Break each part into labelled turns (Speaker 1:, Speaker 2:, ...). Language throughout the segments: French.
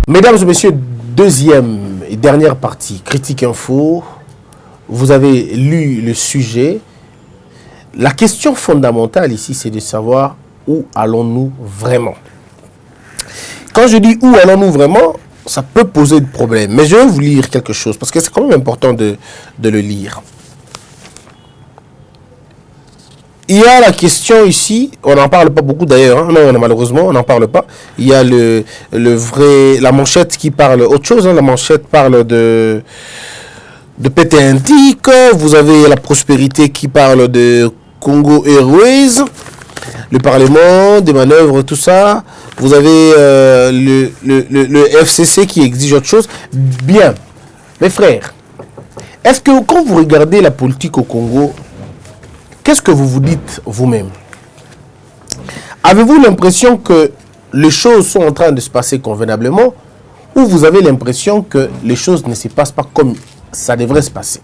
Speaker 1: Mesdames et messieurs, deuxième et dernière partie, Critique Info. Vous avez lu le sujet. La question fondamentale ici, c'est de savoir où allons-nous vraiment. Quand je dis où allons-nous vraiment, ça peut poser des problèmes. Mais je vais vous lire quelque chose, parce que c'est quand même important de le lire. Il y a la question ici, on n'en parle pas beaucoup d'ailleurs, hein, non, malheureusement, on n'en parle pas. Il y a la manchette qui parle autre chose, hein, la manchette parle de PT Antique, vous avez la prospérité qui parle de Congo Airways, le Parlement, des manœuvres, tout ça. Vous avez le FCC qui exige autre chose. Bien, mes frères, est-ce que quand vous regardez la politique au Congo, qu'est-ce que vous vous dites vous-même? Avez-vous l'impression que les choses sont en train de se passer convenablement ou vous avez l'impression que les choses ne se passent pas comme ça devrait se passer?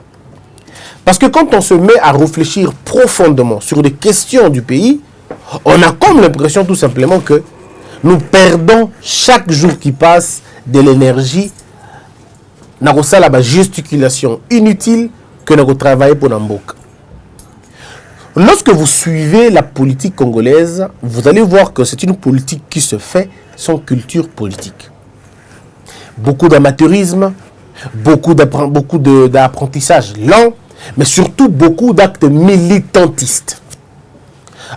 Speaker 1: Parce que quand on se met à réfléchir profondément sur des questions du pays, on a comme l'impression tout simplement que nous perdons chaque jour qui passe de l'énergie dans la gesticulation inutile que nous travaillons pour Namboka. Lorsque vous suivez la politique congolaise, vous allez voir que c'est une politique qui se fait sans culture politique. Beaucoup d'amateurisme, beaucoup d'apprentissage lent, mais surtout beaucoup d'actes militantistes.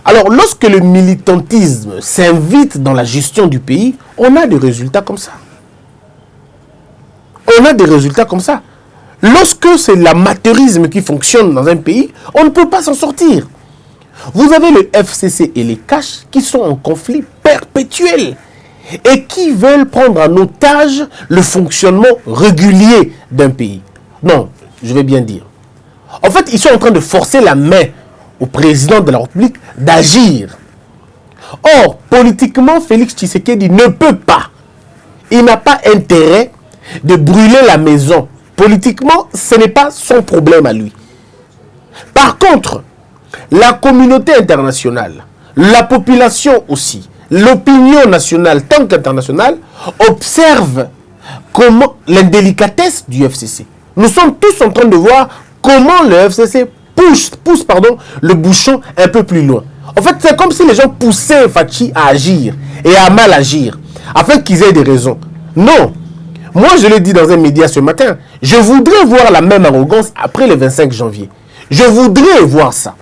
Speaker 1: Alors, lorsque le militantisme s'invite dans la gestion du pays, on a des résultats comme ça. On a des résultats comme ça. Lorsque c'est l'amateurisme qui fonctionne dans un pays, on ne peut pas s'en sortir. Vous avez le FCC et les CACH qui sont en conflit perpétuel et qui veulent prendre en otage le fonctionnement régulier d'un pays. Non, je vais bien dire. En fait, ils sont en train de forcer la main au président de la République d'agir. Or, politiquement, Félix Tshisekedi ne peut pas. Il n'a pas intérêt de brûler la maison. Politiquement, ce n'est pas son problème à lui. Par contre, la communauté internationale, la population aussi, l'opinion nationale tant qu'internationale, observe comment l'indélicatesse du FCC. Nous sommes tous en train de voir comment le FCC pousse le bouchon un peu plus loin. En fait, c'est comme si les gens poussaient Fachi à agir et à mal agir, afin qu'ils aient des raisons. Non. Moi, je l'ai dit dans un média ce matin, je voudrais voir la même arrogance après le 25 janvier. Je voudrais voir ça.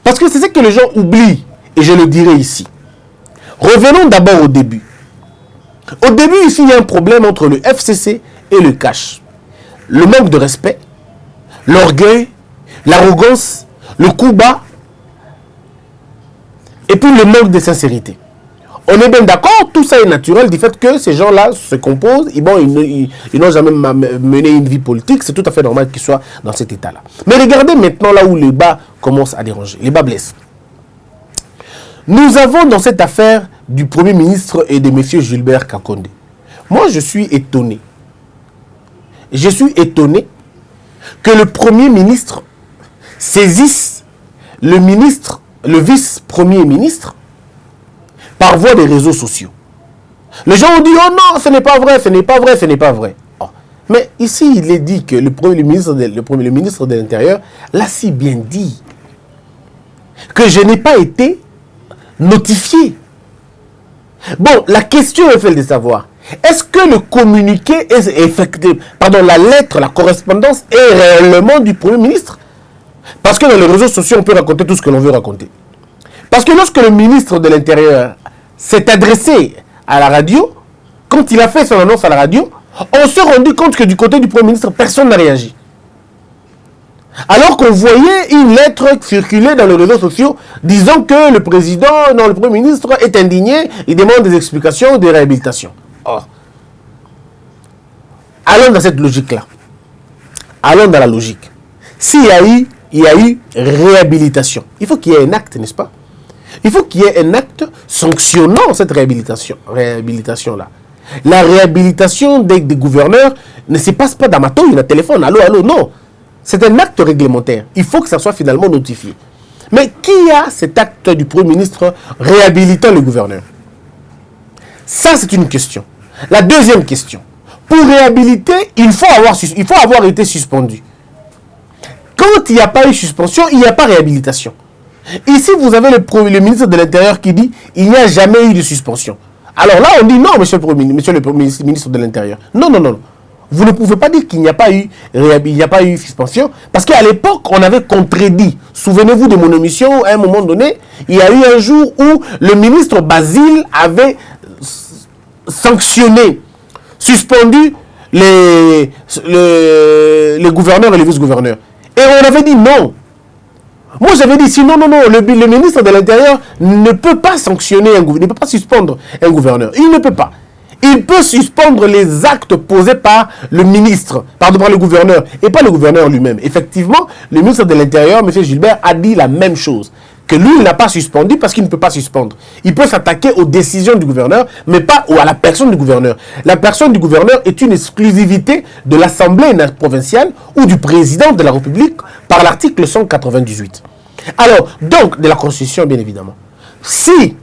Speaker 1: Parce que c'est ce que les gens oublient, et je le dirai ici. Revenons d'abord au début. Au début, ici, il y a un problème entre le FCC et le CACH. Le manque de respect, l'orgueil, l'arrogance, le coup bas, et puis le manque de sincérité. On est bien d'accord, tout ça est naturel du fait que ces gens-là se composent, et bon, ils n'ont jamais mené une vie politique, c'est tout à fait normal qu'ils soient dans cet état-là. Mais regardez maintenant là où les bas commencent à déranger, les bas blessent. Nous avons dans cette affaire du Premier ministre et de M. Gilbert Kakonde. Moi, je suis étonné. Je suis étonné que le Premier ministre saisisse le vice-premier ministre par voie des réseaux sociaux. Les gens ont dit, oh non, ce n'est pas vrai, ce n'est pas vrai, ce n'est pas vrai. Oh. Mais ici, il est dit que le ministre de l'Intérieur l'a si bien dit que je n'ai pas été notifié. Bon, la question est faite de savoir, est-ce que le communiqué est effectif, la lettre, la correspondance est réellement du Premier ministre? Parce que dans les réseaux sociaux, on peut raconter tout ce que l'on veut raconter. Parce que lorsque le ministre de l'Intérieur s'est adressé à la radio, quand il a fait son annonce à la radio, on s'est rendu compte que du côté du Premier ministre, personne n'a réagi. Alors qu'on voyait une lettre circuler dans les réseaux sociaux disant que le Premier ministre est indigné, il demande des explications, des réhabilitations. Oh. Allons dans cette logique-là. Allons dans la logique. S'il y a eu réhabilitation, il faut qu'il y ait un acte, n'est-ce pas? Il faut qu'il y ait un acte sanctionnant cette réhabilitation-là. La réhabilitation des gouverneurs ne se passe pas dans ma touille, le téléphone, allô, non. C'est un acte réglementaire. Il faut que ça soit finalement notifié. Mais qui a cet acte du Premier ministre réhabilitant le gouverneur? Ça, c'est une question. La deuxième question. Pour réhabiliter, il faut avoir été suspendu. Quand il n'y a pas eu suspension, il n'y a pas réhabilitation. Ici, vous avez le ministre de l'Intérieur qui dit il n'y a jamais eu de suspension. Alors là, on dit non, monsieur le ministre de l'Intérieur. Non, non, non. Vous ne pouvez pas dire qu'il n'y a pas eu suspension, parce qu'à l'époque, on avait contredit. Souvenez-vous de mon émission, à un moment donné, il y a eu un jour où le ministre Basile avait sanctionné, suspendu les gouverneurs et les vice-gouverneurs. Et on avait dit non. Moi, j'avais dit, si non, le ministre de l'Intérieur ne peut pas sanctionner un gouverneur, ne peut pas suspendre un gouverneur. Il ne peut pas. Il peut suspendre les actes posés par le ministre, par le gouverneur, et pas le gouverneur lui-même. Effectivement, le ministre de l'Intérieur, M. Gilbert, a dit la même chose. Que lui, il n'a pas suspendu parce qu'il ne peut pas suspendre. Il peut s'attaquer aux décisions du gouverneur, mais pas à la personne du gouverneur. La personne du gouverneur est une exclusivité de l'Assemblée provinciale ou du président de la République par l'article 198. Alors, donc, de la Constitution, bien évidemment. Si,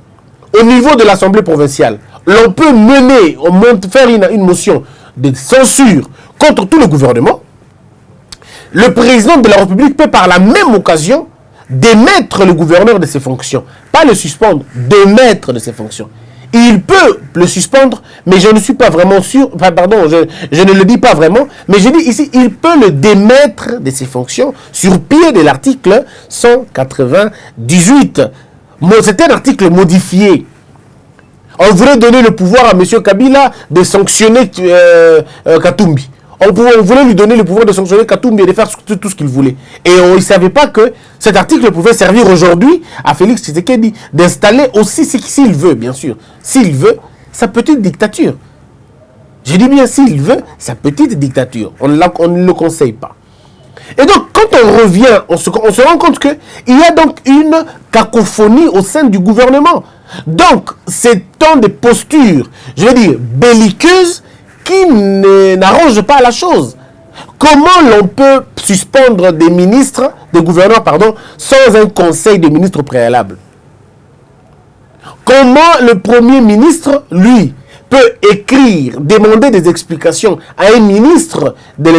Speaker 1: au niveau de l'Assemblée provinciale, l'on peut faire une motion de censure contre tout le gouvernement, le président de la République peut par la même occasion démettre le gouverneur de ses fonctions. Pas le suspendre, démettre de ses fonctions. Il peut le suspendre, mais je ne suis pas vraiment sûr, je ne le dis pas vraiment, mais je dis ici, il peut le démettre de ses fonctions sur pied de l'article 198. C'est un article modifié. On voulait donner le pouvoir à M. Kabila de sanctionner Katumbi. On voulait lui donner le pouvoir de sanctionner Katumbi et de faire tout ce qu'il voulait. Et il ne savait pas que cet article pouvait servir aujourd'hui à Félix Tshisekedi d'installer aussi, s'il veut, bien sûr, s'il veut, sa petite dictature. Je dis bien s'il veut, sa petite dictature. On ne le conseille pas. Et donc, quand on revient, on se rend compte qu'il y a donc une cacophonie au sein du gouvernement. Donc, c'est tant de postures, je veux dire, belliqueuses, qui n'arrangent pas la chose. Comment l'on peut suspendre des ministres, des gouverneurs, sans un conseil de ministres préalable? Comment le Premier ministre, lui, peut écrire, demander des explications à un ministre de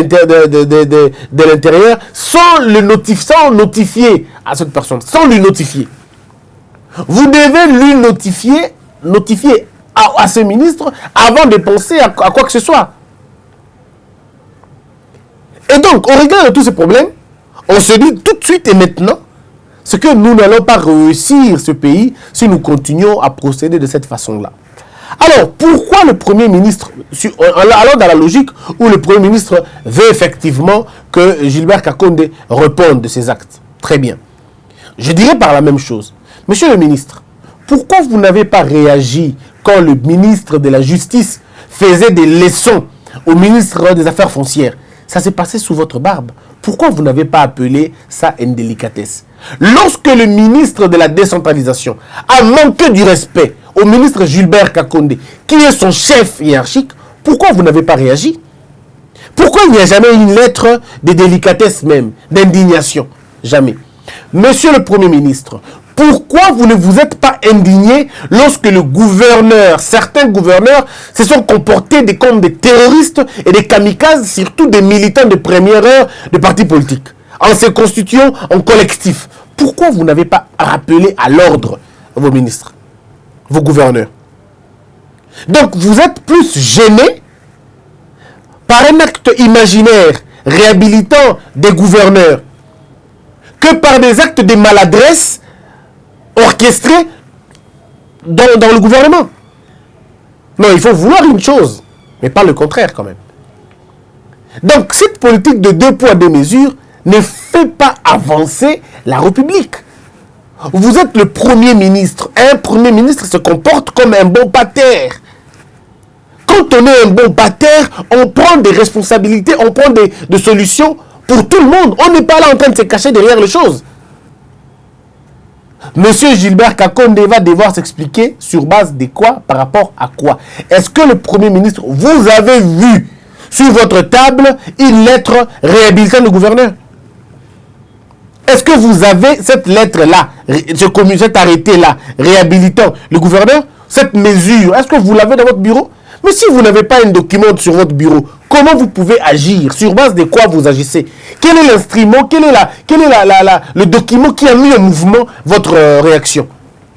Speaker 1: l'Intérieur sans notifier à cette personne, sans lui notifier? Vous devez lui notifier à ce ministre avant de penser à quoi que ce soit. Et donc, au regard de tous ces problèmes, on se dit tout de suite et maintenant, c'est que nous n'allons pas réussir ce pays si nous continuons à procéder de cette façon-là. Alors, pourquoi le Premier ministre, alors dans la logique où le Premier ministre veut effectivement que Gilbert Kakonde réponde de ses actes? Très bien. Je dirais par la même chose. Monsieur le ministre, pourquoi vous n'avez pas réagi quand le ministre de la Justice faisait des leçons au ministre des Affaires foncières? Ça s'est passé sous votre barbe. Pourquoi vous n'avez pas appelé ça indélicatesse? Lorsque le ministre de la décentralisation a manqué du respect au ministre Gilbert Kakonde, qui est son chef hiérarchique, pourquoi vous n'avez pas réagi? Pourquoi il n'y a jamais une lettre de délicatesse même, d'indignation? Jamais. Monsieur le Premier ministre, pourquoi vous ne vous êtes pas indigné lorsque certains gouverneurs se sont comportés comme des terroristes et des kamikazes, surtout des militants de première heure de partis politiques, en se constituant en collectif? Pourquoi vous n'avez pas rappelé à l'ordre vos ministres, vos gouverneurs? Donc vous êtes plus gênés par un acte imaginaire réhabilitant des gouverneurs que par des actes de maladresse orchestrés dans le gouvernement. Non, il faut vouloir une chose, mais pas le contraire quand même. Donc cette politique de 2 poids 2 mesures ne fait pas avancer la République. Vous êtes le Premier ministre. Un Premier ministre se comporte comme un bon pater. Quand on est un bon pater, on prend des responsabilités, on prend des solutions pour tout le monde. On n'est pas là en train de se cacher derrière les choses. Monsieur Gilbert Kakonde va devoir s'expliquer sur base de quoi, par rapport à quoi. Est-ce que le Premier ministre, vous avez vu sur votre table une lettre réhabilitant le gouverneur? Est-ce que vous avez cette lettre-là, cet arrêté-là, réhabilitant le gouverneur? Cette mesure, est-ce que vous l'avez dans votre bureau? Mais si vous n'avez pas un document sur votre bureau, comment vous pouvez agir? Sur base de quoi vous agissez? Quel est l'instrument? Quel est le document qui a mis en mouvement votre réaction?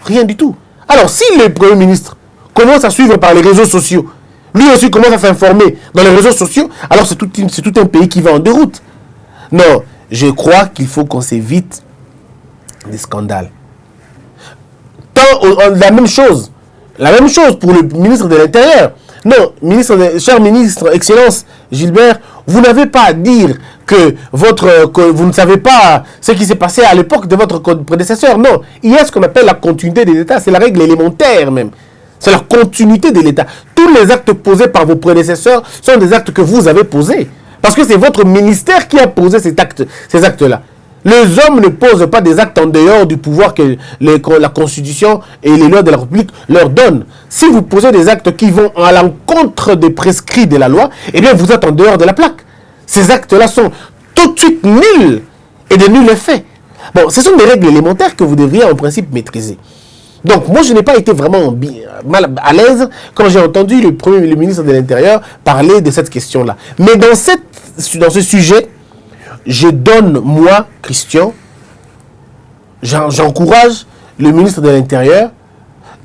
Speaker 1: Rien du tout. Alors, si le Premier ministre commence à suivre par les réseaux sociaux, lui aussi commence à s'informer dans les réseaux sociaux, alors c'est tout un pays qui va en déroute. Non, je crois qu'il faut qu'on s'évite des scandales. La même chose pour le ministre de l'Intérieur. Non, cher ministre, Excellence Gilbert, vous n'avez pas à dire que vous ne savez pas ce qui s'est passé à l'époque de votre prédécesseur. Non, il y a ce qu'on appelle la continuité de l'État. C'est la règle élémentaire même. C'est la continuité de l'État. Tous les actes posés par vos prédécesseurs sont des actes que vous avez posés. Parce que c'est votre ministère qui a posé ces actes-là. Les hommes ne posent pas des actes en dehors du pouvoir que la Constitution et les lois de la République leur donnent. Si vous posez des actes qui vont à l'encontre des prescrits de la loi, eh bien vous êtes en dehors de la plaque. Ces actes-là sont tout de suite nuls et de nul effet. Bon, ce sont des règles élémentaires que vous devriez en principe maîtriser. Donc moi je n'ai pas été vraiment mal à l'aise quand j'ai entendu le ministre de l'Intérieur parler de cette question-là. Mais dans ce sujet, je donne, moi, Christian, j'encourage le ministre de l'Intérieur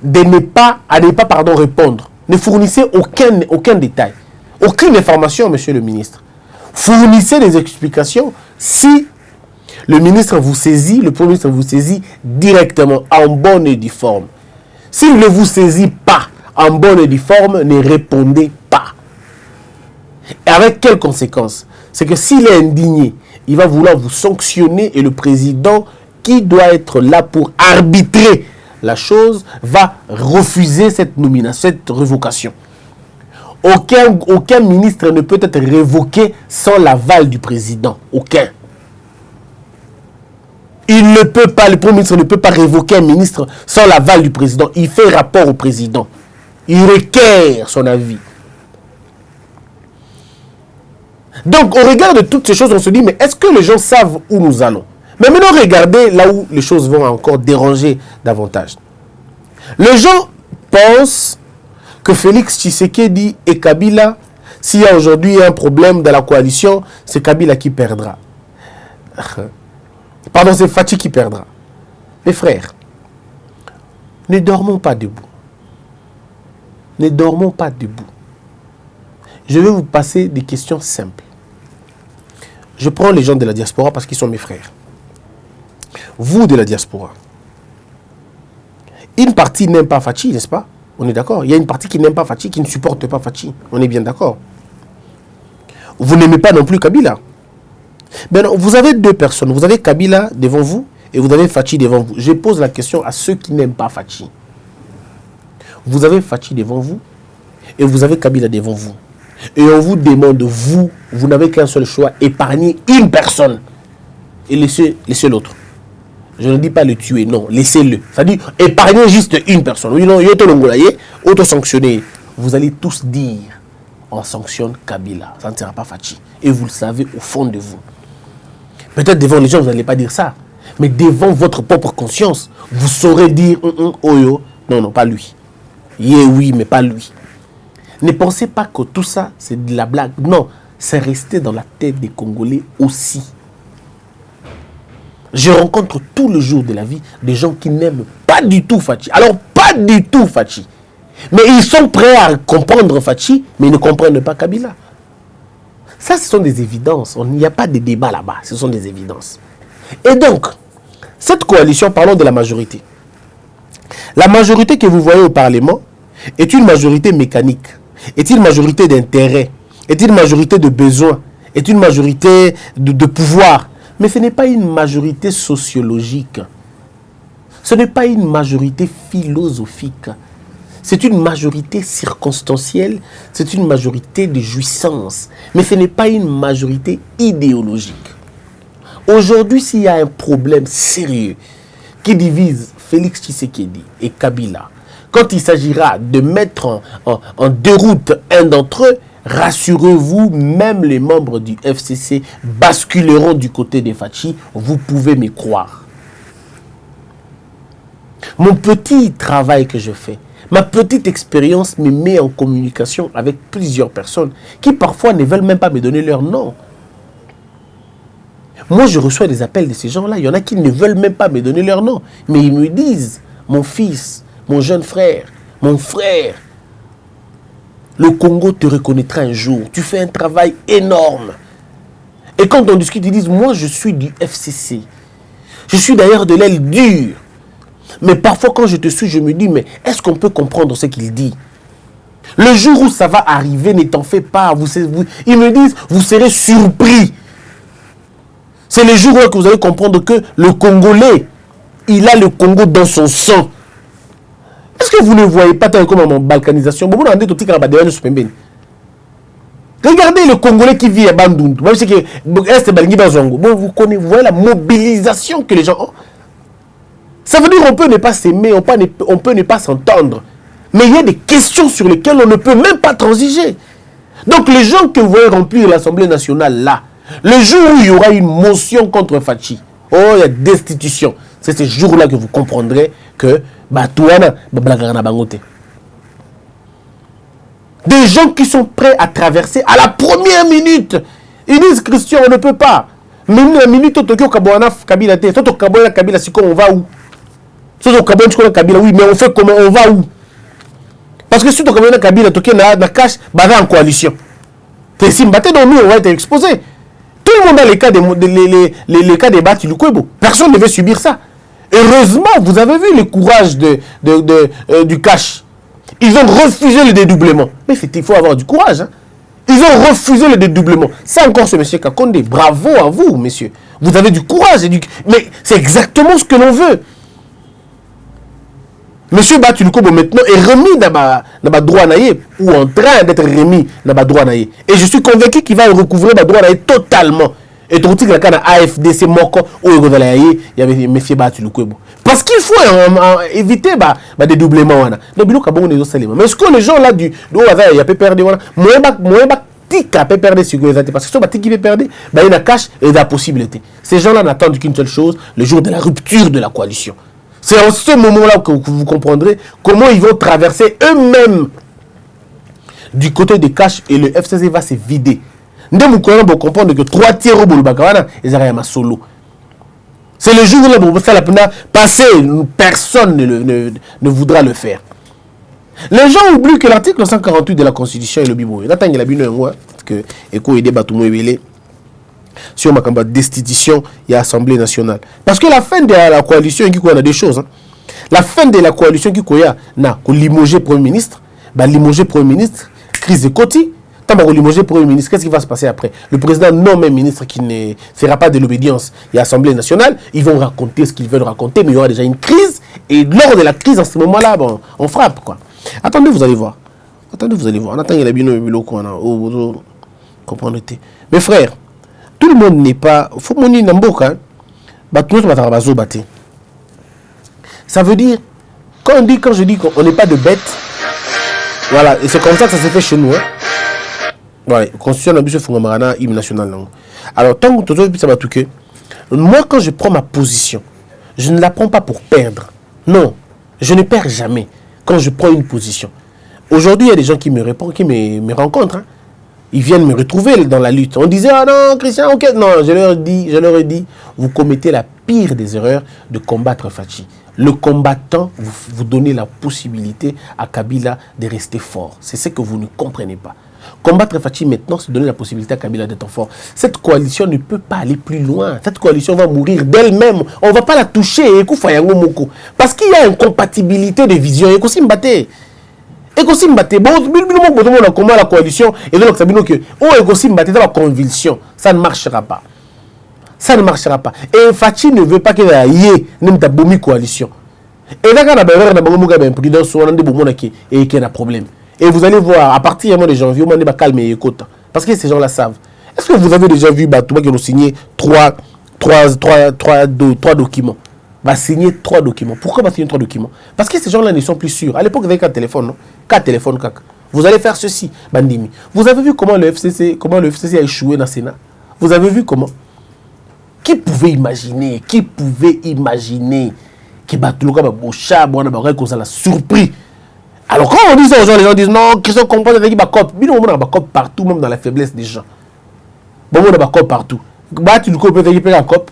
Speaker 1: à ne pas répondre. Ne fournissez aucun détail, aucune information, monsieur le ministre. Fournissez des explications si le ministre vous saisit, le Premier ministre vous saisit directement, en bonne et due forme. S'il ne vous saisit pas en bonne et due forme, ne répondez pas. Et avec quelles conséquences? C'est que s'il est indigné, il va vouloir vous sanctionner et le président qui doit être là pour arbitrer la chose va refuser cette nomination, cette révocation. Aucun ministre ne peut être révoqué sans l'aval du président. Aucun. Le Premier ministre ne peut pas révoquer un ministre sans l'aval du président. Il fait rapport au président. Il requiert son avis. Donc, au regard de toutes ces choses, on se dit, mais est-ce que les gens savent où nous allons? Mais maintenant, regardez là où les choses vont encore déranger davantage. Les gens pensent que Félix Tshisekedi et Kabila, s'il y a aujourd'hui un problème dans la coalition, c'est Kabila qui perdra. Pardon, c'est Fachi qui perdra. Mes frères, ne dormons pas debout. Ne dormons pas debout. Je vais vous passer des questions simples. Je prends les gens de la diaspora parce qu'ils sont mes frères. Vous de la diaspora, une partie n'aime pas Fachi, n'est-ce pas? On est d'accord. Il y a une partie qui n'aime pas Fachi, qui ne supporte pas Fachi. On est bien d'accord. Vous n'aimez pas non plus Kabila. Ben non, vous avez deux personnes. Vous avez Kabila devant vous et vous avez Fachi devant vous. Je pose la question à ceux qui n'aiment pas Fachi. Vous avez Fachi devant vous et vous avez Kabila devant vous. Et on vous demande, vous n'avez qu'un seul choix, épargnez une personne et laissez l'autre. Je ne dis pas le tuer, non, laissez-le. C'est-à-dire, épargnez juste une personne. Oui, non, auto-sanctionner. Vous allez tous dire, on sanctionne Kabila, ça ne sera pas Fachi. Et vous le savez au fond de vous. Peut-être devant les gens, vous n'allez pas dire ça. Mais devant votre propre conscience, vous saurez dire, non, pas lui. Oui, mais pas lui. Ne pensez pas que tout ça, c'est de la blague. Non, c'est resté dans la tête des Congolais aussi. Je rencontre tous les jours de la vie des gens qui n'aiment pas du tout Fachi. Alors, pas du tout Fachi. Mais ils sont prêts à comprendre Fachi, mais ils ne comprennent pas Kabila. Ça, ce sont des évidences. Il n'y a pas de débat là-bas. Ce sont des évidences. Et donc, cette coalition, parlons de la majorité. La majorité que vous voyez au Parlement est une majorité mécanique. Est une majorité d'intérêt, est une majorité de besoin, est une majorité de pouvoir. Mais ce n'est pas une majorité sociologique. Ce n'est pas une majorité philosophique. C'est une majorité circonstancielle, c'est une majorité de jouissance. Mais ce n'est pas une majorité idéologique. Aujourd'hui, s'il y a un problème sérieux qui divise Félix Tshisekedi et Kabila, quand il s'agira de mettre en déroute un d'entre eux, rassurez-vous, même les membres du FCC basculeront du côté des Fachi. Vous pouvez me croire. Mon petit travail que je fais Ma petite expérience me met en communication avec plusieurs personnes qui parfois ne veulent même pas me donner leur nom. Moi, je reçois des appels de ces gens-là. Il y en a qui ne veulent même pas me donner leur nom. Mais ils me disent, mon fils, mon jeune frère, mon frère, le Congo te reconnaîtra un jour. Tu fais un travail énorme. Et quand on discute, ils disent, moi, je suis du FCC. Je suis d'ailleurs de l'aile dure. Mais parfois, quand je te suis, je me dis, mais est-ce qu'on peut comprendre ce qu'il dit? Le jour où ça va arriver, ne t'en fais pas. Ils me disent, vous serez surpris. C'est le jour où vous allez comprendre que le Congolais, il a le Congo dans son sang. Est-ce que vous ne voyez pas tant comme en balkanisation? Regardez le Congolais qui vit à Bandundu. Vous voyez la mobilisation que les gens ont. Ça veut dire qu'on peut ne pas s'aimer, on peut ne pas s'entendre. Mais il y a des questions sur lesquelles on ne peut même pas transiger. Donc les gens que vous voyez remplir l'Assemblée nationale là, le jour où il y aura une motion contre Fachi, oh, il y a destitution. C'est ce jour-là que vous comprendrez que des gens qui sont prêts à traverser à la première minute. Ils disent, Christian, on ne peut pas. Mais la minute, on va où? Oui, mais on fait comment? On va où? Parce que si tu as Kabila, tu es en coalition. Donc nous, on va être exposés. Tout le monde a les cas des Bati Lukwebo. Personne ne veut subir ça. Heureusement, vous avez vu le courage du cash. Ils ont refusé le dédoublement. Mais il faut avoir du courage. Hein. Ils ont refusé le dédoublement. C'est encore ce monsieur Kakonde. Bravo à vous, monsieur. Vous avez du courage. Mais c'est exactement ce que l'on veut. Monsieur Batulukobo maintenant est remis dans le droit naïe ou en train d'être remis dans le droit naïe. Et je suis convaincu qu'il va recouvrir le droit naïe totalement. Et tout le cas AFDC Moko ou il y avait monsieur Batulukobo. Parce qu'il faut éviter des dédoublements. Mais est-ce que les gens là du il y a perdu moi tika peut perdre sécurité parce que si on peut perdre il y a une cache et la possibilité. Ces gens là n'attendent qu'une seule chose, le jour de la rupture de la coalition. C'est en ce moment-là que vous comprendrez comment ils vont traverser eux-mêmes du côté des caches et le FCC va se vider. Nous devons comprendre que 3 tiers au Bolubakawana, ils arrivent à solo. C'est le jour où la passer, personne ne voudra le faire. Les gens oublient que l'article 148 de la Constitution est le bibo. Il y a la que Eko et débat tout le monde sur ma destitution et Assemblée nationale. Parce que la fin de la coalition qui a des choses. Hein. La fin de la coalition qui a limogé Premier ministre, limogé Premier ministre, crise de Koti. Tant que limogé Premier ministre, qu'est-ce qui va se passer après? Le président nomme un ministre qui ne fera pas de l'obédience et Assemblée nationale. Ils vont raconter ce qu'ils veulent raconter, mais il y aura déjà une crise. Et lors de la crise, en ce moment-là, bon, on frappe. Quoi. Attendez, vous allez voir. Attendez, vous allez voir. On attend, il y a bien un bulot. Comprenez. Mes frères, tout le monde n'est pas... Faut que mon namboka, ça veut dire, quand je dis qu'on n'est pas de bêtes, voilà, et c'est comme ça que ça s'est fait chez nous. Hein. Voilà, Constitution n'a plus Fungamarana, hymne national. Alors, tant que moi, quand je prends ma position, je ne la prends pas pour perdre. Non, je ne perds jamais quand je prends une position. Aujourd'hui, il y a des gens qui me répondent, qui me rencontrent. Hein. Ils viennent me retrouver dans la lutte. On disait, ah non, Christian, ok. Non, je leur ai dit, vous commettez la pire des erreurs de combattre Fachi. Le combattant, vous donnez la possibilité à Kabila de rester fort. C'est ce que vous ne comprenez pas. Combattre Fachi maintenant, c'est donner la possibilité à Kabila d'être fort. Cette coalition ne peut pas aller plus loin. Cette coalition va mourir d'elle-même. On ne va pas la toucher. Parce qu'il y a une compatibilité de vision. Et que si mbate bon comment la coalition et donc ça veut dire que oh si mbate dans la conviction ça ne marchera pas, ça ne marchera pas. Et Fachi ne veut pas qu'il y ait une coalition et là quand on a prudence on a des moments qui et qui a un problème et vous allez voir à partir du mois de janvier on va calmer et écoute parce que ces gens là savent. Est-ce que vous avez déjà vu Batouba qui ont signé trois documents? Va signer 3 documents. Pourquoi va signer 3 documents? Parce que ces gens-là ne sont plus sûrs. À l'époque, avec un téléphone, non? 4 téléphones, vous allez faire ceci, Bandimi. Vous avez vu comment le FCC a échoué dans le Sénat? Vous avez vu comment? Qui pouvait imaginer que Batoulouka Boucha, la surpris? Alors quand on dit ça aux gens, les gens disent non, Christian comprend avec Bakop. Mais on a Bakop partout, même dans la faiblesse des gens. Bon, on a Bakop partout. Bah, tu le coupes avec Bakop.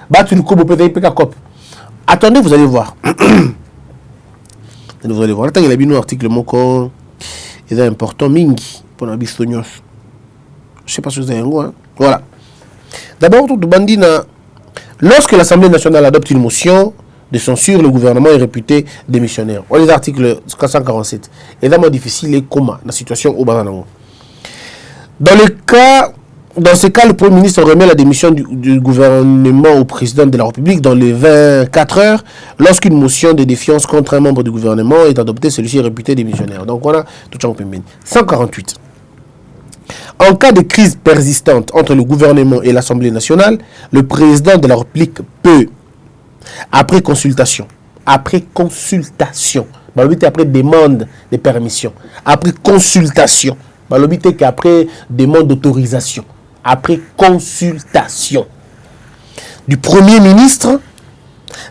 Speaker 1: Bah, tu le coupes avec Bakop. Attendez, vous allez voir. Vous allez voir. Attends, il y a bien un article, mon corps. Il est important. Mingi, pour la bistonios. Je ne sais pas si vous avez un goût. Hein? Voilà. D'abord, tout bandina. Lorsque l'Assemblée nationale adopte une motion de censure, le gouvernement est réputé démissionnaire. On les articles 447. Évidemment difficile et comment la situation au Baranango. Dans ce cas, le Premier ministre remet la démission du gouvernement au président de la République dans les 24 heures. Lorsqu'une motion de défiance contre un membre du gouvernement est adoptée, celui-ci est réputé démissionnaire. Donc voilà, tout ça on peut mener. 148. En cas de crise persistante entre le gouvernement et l'Assemblée nationale, le président de la République peut, après consultation, après demande de permission, après consultation, après demande d'autorisation, après consultation du Premier ministre,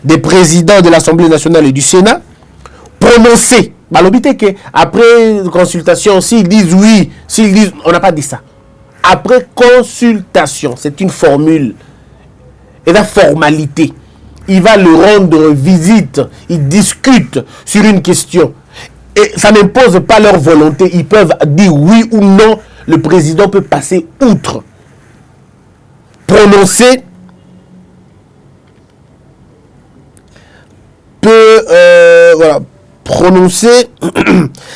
Speaker 1: des présidents de l'Assemblée nationale et du Sénat, prononcer. Après consultation, s'ils disent oui, s'ils disent... On n'a pas dit ça. Après consultation, c'est une formule. Et la formalité. Il va le rendre visite. Il discute sur une question. Et ça n'impose pas leur volonté. Ils peuvent dire oui ou non. Le président peut passer outre. Prononcer peut... voilà. Prononcer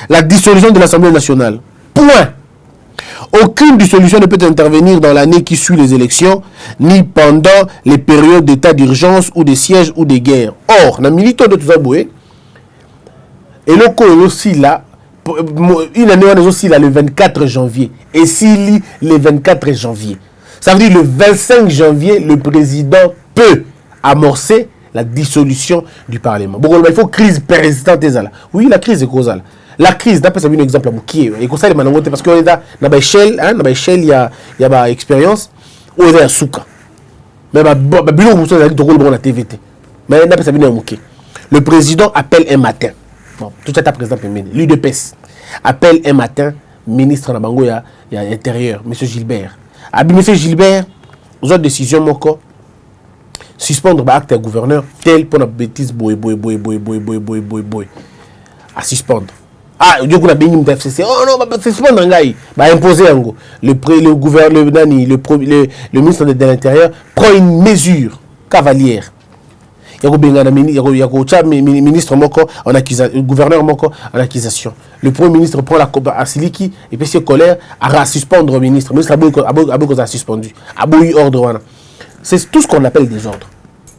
Speaker 1: la dissolution de l'Assemblée nationale. Point. Aucune dissolution ne peut intervenir dans l'année qui suit les élections, ni pendant les périodes d'état d'urgence ou de siège ou de guerre. Or, dans le militaire de Touzaboué, et le coup est aussi là, une année on est aussi là le 24 janvier. Et s'il lit le 24 janvier, ça veut dire le 25 janvier, le président peut amorcer la dissolution du Parlement. Bon, il faut crise persistante. Oui, la crise est causale. La crise, d'après ça, un exemple qui est. Et comme ça, parce qu'on est dans l'échelle, il y a une expérience, où il y a un souka. Mais la TVT. Mais d'après ça, le président appelle un matin. Bon, tout ça, président, l'UDPS appelle un matin, ministre Nabango, il y a l'intérieur, M. Gilbert. M. Gilbert, aux autres décisions, mon corps, suspendre l'acte gouverneur tel pour la bêtise à suspendre. Ah, du coup, on a béni le FCC. Oh non, bah suspendre un gars. Bah imposer un gars. Le gouverneur, le ministre de l'Intérieur prend une mesure cavalière. Il y a un ministre en accusation, le gouverneur en accusation. Le premier ministre prend la Asiliki et puis c'est colère à suspendre le ministre. Le ministre a suspendu. A eu ordre. C'est tout ce qu'on appelle désordre.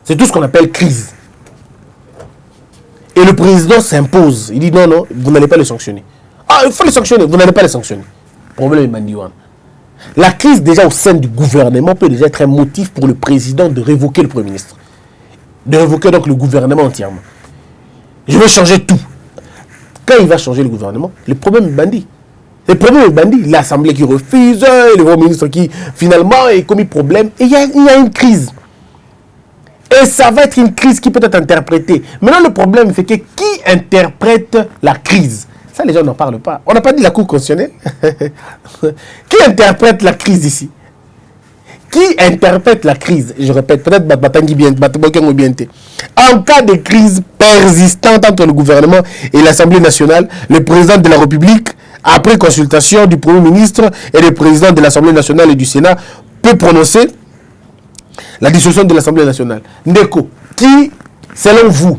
Speaker 1: C'est tout ce qu'on appelle crise. Et le président s'impose. Il dit non, non, vous n'allez pas les sanctionner. Ah, il faut les sanctionner. Vous n'allez pas les sanctionner. Problème est Mandiwan. La crise déjà au sein du gouvernement peut déjà être un motif pour le président de révoquer le Premier ministre. De révoquer donc le gouvernement entièrement. Je vais changer tout. Quand il va changer le gouvernement, le problème est bandit. Le problème est bandit. L'Assemblée qui refuse, le Premier ministre qui finalement est commis problème. Et il y a une crise. Et ça va être une crise qui peut être interprétée. Maintenant, le problème, c'est que qui interprète la crise? Ça, les gens n'en parlent pas. On n'a pas dit la Cour constitutionnelle. Qui interprète la crise ici? Qui interprète la crise? Je répète, peut-être Batangi bien, en cas de crise persistante entre le gouvernement et l'Assemblée nationale, le président de la République, après consultation du Premier ministre et le président de l'Assemblée nationale et du Sénat, peut prononcer la dissolution de l'Assemblée nationale. Ndeko, qui, selon vous,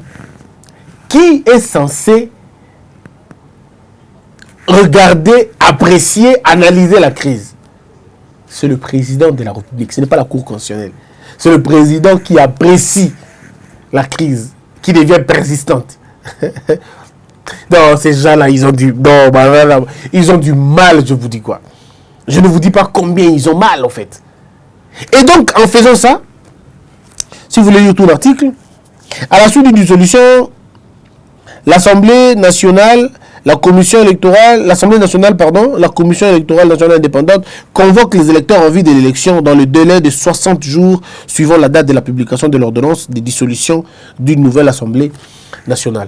Speaker 1: qui est censé regarder, apprécier, analyser la crise? C'est le président de la République, ce n'est pas la Cour constitutionnelle. C'est le président qui apprécie la crise, qui devient persistante. Non, ces gens-là, ils ont ils ont du mal, je vous dis quoi. Je ne vous dis pas combien ils ont mal, en fait. Et donc, en faisant ça, si vous voulez lire tout l'article, à la suite d'une dissolution, l'Assemblée nationale, la Commission électorale, l'Assemblée nationale, pardon, la Commission électorale nationale indépendante convoque les électeurs en vue de l'élection dans le délai de 60 jours suivant la date de la publication de l'ordonnance de dissolution d'une nouvelle Assemblée nationale.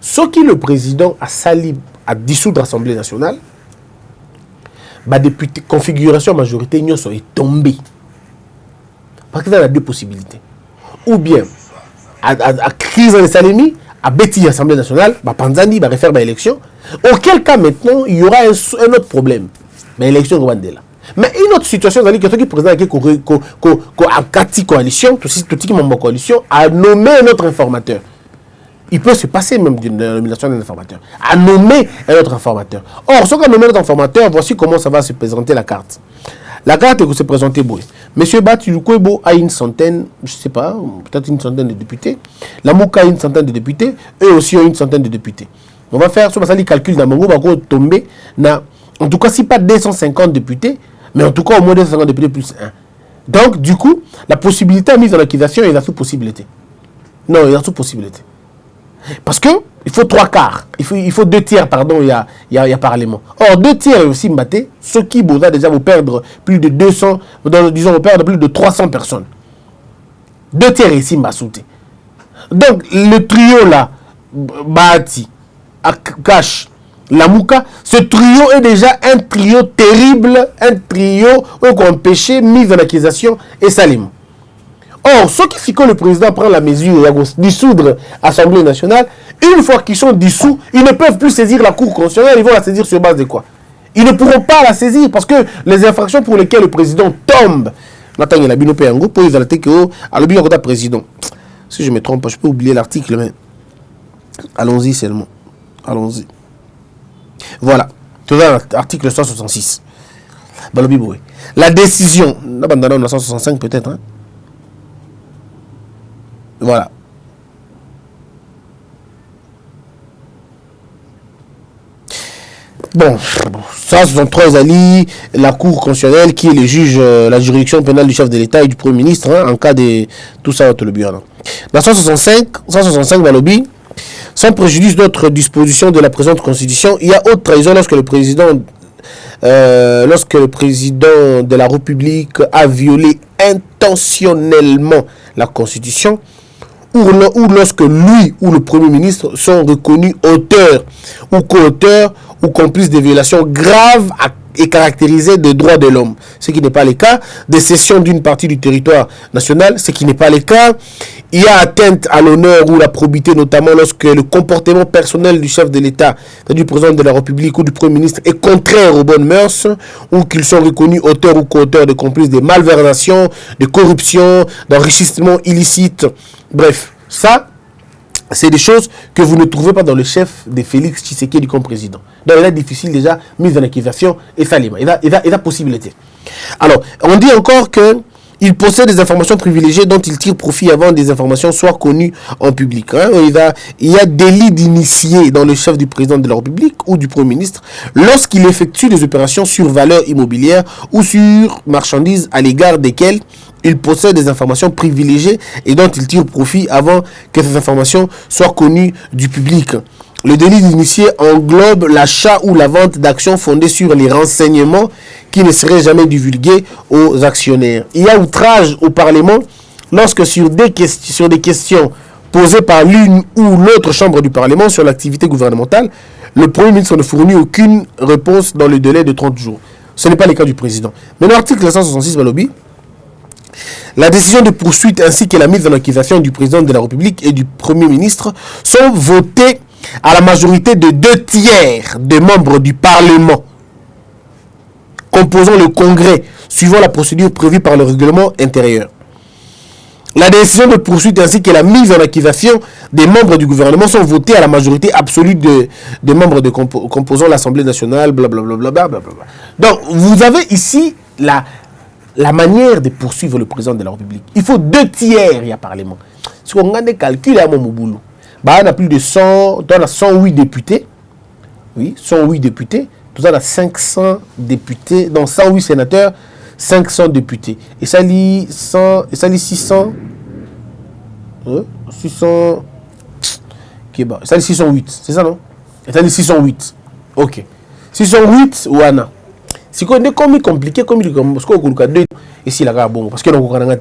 Speaker 1: Ce qui le président a sali, a dissoudre l'Assemblée nationale, bah député, configuration majorité, nous est tombé. Parce qu'il y a deux possibilités. Ou bien, à crise de Salemi, à bêtise l'Assemblée nationale, bah Panzani va refaire l'élection. Auquel cas maintenant, il y aura un autre problème. Mais l'élection Rwandela. Mais une autre situation, c'est que ceux qui présentent la coalition, tout qui membre coalition, a nommé un autre informateur. Il peut se passer même d'une nomination d'un informateur. A nommé un autre informateur. Or, ce qu'on a nommé un autre informateur, voici comment ça va se présenter la carte. La carte est que se présenter Boy. Monsieur Batukwebo a une centaine, je ne sais pas, peut-être une centaine de députés. La Mouka a une centaine de députés. Eux aussi ont une centaine de députés. On va faire, ça, les calculs dans mon groupe, on va tomber, en tout cas, si pas 250 députés, mais en tout cas au moins 250 députés plus 1. Donc, du coup, la possibilité de mise en accusation est la sous-possibilité. Non, il y a sous-possibilité. Parce que il faut 3 quarts, il faut 2 tiers, pardon, il y a parlement. Or, 2 tiers aussi mbaté, ce qui vous a déjà vous perdre plus de 200, disons, vous perdre plus de 300 personnes. 2 tiers ici m'a sauté. Donc, le trio là, Bahati, Akash, Lamouka, ce trio est déjà un trio terrible, un trio où on péché, mise en accusation et Salim. Or, ceux qui font que le président prend la mesure de dissoudre l'Assemblée nationale, une fois qu'ils sont dissous, ils ne peuvent plus saisir la Cour constitutionnelle, ils vont la saisir sur base de quoi? Ils ne pourront pas la saisir parce que les infractions pour lesquelles le président tombe, maintenant il y a la Péango, pour les alerter que à le président. Si je me trompe pas, je peux oublier l'article, mais allons-y seulement. Allons-y. Voilà, tout ça, article 166. La décision, on a 165 peut-être, hein? Voilà. Bon, ça ce sont 3 alliés, la Cour constitutionnelle qui est le juge, la juridiction pénale du chef de l'État et du Premier ministre, hein, en cas de tout ça, le bureau. Dans 165 dans le lobby, sans préjudice d'autres dispositions de la présente Constitution, il y a haute trahison lorsque le président de la République a violé intentionnellement la Constitution, ou lorsque lui ou le Premier ministre sont reconnus auteurs ou co-auteurs ou complices de violations graves et caractérisées de droits de l'homme, ce qui n'est pas le cas, des cessions d'une partie du territoire national, ce qui n'est pas le cas. Il y a atteinte à l'honneur ou la probité, notamment lorsque le comportement personnel du chef de l'État, du président de la République ou du Premier ministre est contraire aux bonnes mœurs, ou qu'ils sont reconnus auteurs ou co-auteurs de complices de malversations, de corruption, d'enrichissement illicite. Bref, ça, c'est des choses que vous ne trouvez pas dans le chef de Félix Tshisekedi comme président. Donc, il est difficile déjà, mise en accusation et Salima. Il a possibilité. Alors, on dit encore que il possède des informations privilégiées dont il tire profit avant des informations soient connues en public. Hein. Il y a délit d'initié dans le chef du président de la République ou du Premier ministre lorsqu'il effectue des opérations sur valeurs immobilières ou sur marchandises à l'égard desquelles il possède des informations privilégiées et dont il tire profit avant que ces informations soient connues du public. Le délit d'initié englobe l'achat ou la vente d'actions fondées sur les renseignements qui ne seraient jamais divulgués aux actionnaires. Il y a outrage au Parlement lorsque sur des questions posées par l'une ou l'autre chambre du Parlement sur l'activité gouvernementale, le Premier ministre ne fournit aucune réponse dans le délai de 30 jours. Ce n'est pas le cas du président. Mais l'article 166 Balobi, la décision de poursuite ainsi que la mise en accusation du président de la République et du Premier ministre sont votées à la majorité de 2 tiers des membres du Parlement composant le Congrès, suivant la procédure prévue par le règlement intérieur. La décision de poursuite ainsi que la mise en accusation des membres du gouvernement sont votées à la majorité absolue des membres composant l'Assemblée nationale, blablabla. Donc, vous avez ici la manière de poursuivre le président de la République. Il faut 2 tiers, il y a Parlement. Si on a des calculs à mon boulot, bah, on a plus de 100, on a 108 députés. Oui, 108 députés. Tout ça, on a 500 députés, donc 108 sénateurs, 500 députés. Et ça lit 600. 600. Okay, bah, ça lit 608, c'est ça, non? Et ça lit 608. Ok. 608, ou Anna. C'est comme compliqué, comme il y a 2 ici, là, bon, parce que nous avons.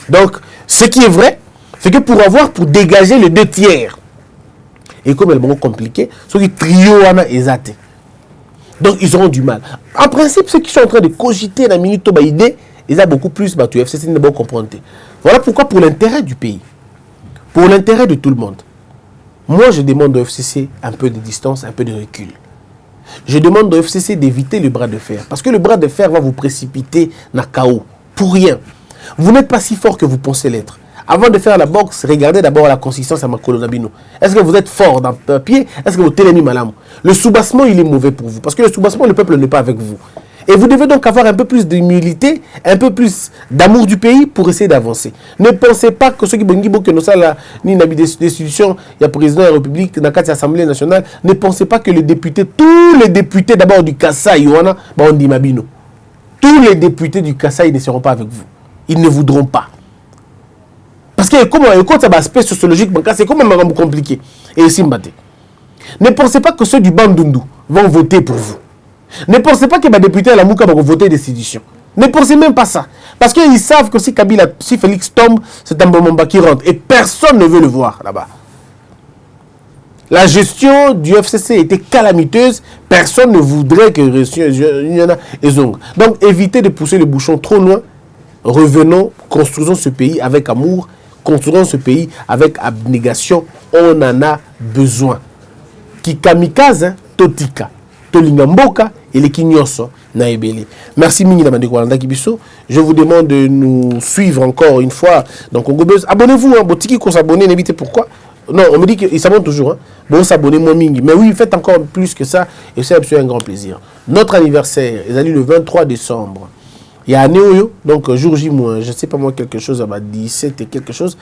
Speaker 1: Donc, ce qui est vrai, c'est que pour dégager les 2 tiers, Et comme elle est compliquée, ceux qui trio wana ezate. Donc ils auront du mal. En principe, ceux qui sont en train de cogiter la minute de idée, ils ont beaucoup plus battu. FCC ne pas comprendre. Voilà pourquoi, pour l'intérêt du pays, pour l'intérêt de tout le monde, moi je demande au FCC un peu de distance, un peu de recul. Je demande au FCC d'éviter le bras de fer. Parce que le bras de fer va vous précipiter dans le chaos. Pour rien. Vous n'êtes pas si fort que vous pensez l'être. Avant de faire la boxe, regardez d'abord la consistance à Makolo Nabino. Est-ce que vous êtes fort dans le pied? Est-ce que vous télénez malam? Le soubassement, il est mauvais pour vous. Parce que le soubassement, le peuple n'est pas avec vous. Et vous devez donc avoir un peu plus d'humilité, un peu plus d'amour du pays pour essayer d'avancer. Ne pensez pas que ceux qui ont que nous sommes ni d'institution, il y a président de la République, dans l'Assemblée nationale, ne pensez pas que les députés, tous les députés d'abord du Kassai, on dit Mabino. Tous les députés du Kassai ne seront pas avec vous. Ils ne voudront pas. Parce que comme ça va aspect sociologique, c'est comme un compliqué. Et ici, ne pensez pas que ceux du Bandundu vont voter pour vous. Ne pensez pas que les députés à la Mouka vont voter des institutions. Ne pensez même pas ça. Parce qu'ils savent que si Kabila, si Félix tombe, c'est un Mbomba qui rentre. Et personne ne veut le voir là-bas. La gestion du FCC était calamiteuse. Personne ne voudrait que donc évitez de pousser le bouchon trop loin. Revenons, construisons ce pays avec amour. Construisons ce pays avec abnégation. On en a besoin. Kikamikaze, Totika, Tolingamboka et les Kinyoso Naebele. Merci Mingi Namandeko Walanda Kibiso. Je vous demande de nous suivre encore une fois dans Congo Buzz. Abonnez-vous, hein, Botiki qu'on s'abonne, n'évitez pourquoi. Non, on me dit qu'ils s'abonnent toujours. Hein. Bon, s'abonner, moi Mingi. Mais oui, faites encore plus que ça et c'est absolument un grand plaisir. Notre anniversaire est le 23 décembre. Il y a un Néo, donc jour J, moi, je ne sais pas moi, quelque chose, à 17 et quelque chose.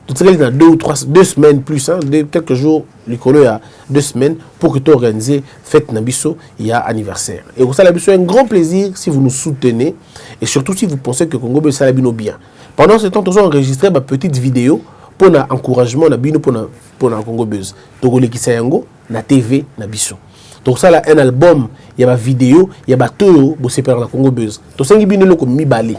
Speaker 1: Tout ça, il y a 2 semaines plus, hein, quelques jours, il y a 2 semaines pour que tu organises fête Nabiso, il y a anniversaire. Et pour ça, Nabiso, un grand plaisir si vous nous soutenez et surtout si vous pensez que Congo Buzz Salabino bien. Pendant ce temps, nous avons enregistré ma petite vidéo pour l'encouragement Nabino pour Congo Buzz. Donc, les Kisayango, na TV Nabiso. Donc ça là un album, il y a ma vidéo, il y a ma théo, pour se faire la Congo Buzz. Donc ça il y a comme mi balé.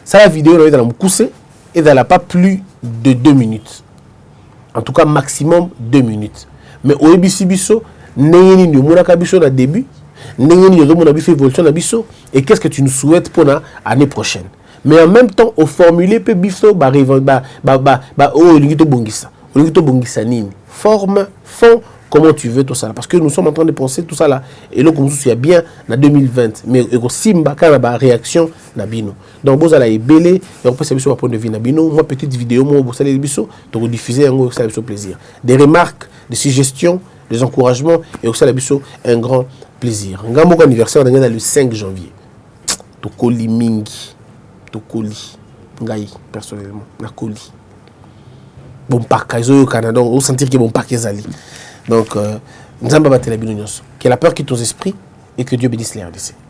Speaker 1: Ça la vidéo là dans mon coussé et elle n'a pas plus de 2 minutes. En tout cas maximum 2 minutes. Mais au EBC biso, n'ayez ni mon akabiso na début, n'ayez ni mon abiso évolution na biso et qu'est-ce que tu nous souhaites pour l'année prochaine. Mais en même temps au formulaire pe biso ba oh lingito bongisa nini. Forme, fond. Comment tu veux tout ça là? Parce que nous sommes en train de penser tout ça là. Et là, comme il y a bien en 2020. Mais Simba, quand il y a réaction, Nabino. Donc, vous allez belé. Et on peut savoir sur point de vue Nabino. Moi, petite vidéo, moi, vous allez biso. Donc, vous diffusez, ça avec plaisir. Des remarques, des suggestions, des encouragements. Et ça, biso, un grand plaisir. Un grand anniversaire, on est le 5 janvier. Tokoli Mingi. Tokoli. Ngaï, personnellement. Nakoli. Bon, parc, ils ont au Canada. On sentir que bon parc, ils allaient. Donc, nous avons battu la binounion. Que la peur quitte nos esprits et que Dieu bénisse les RDC.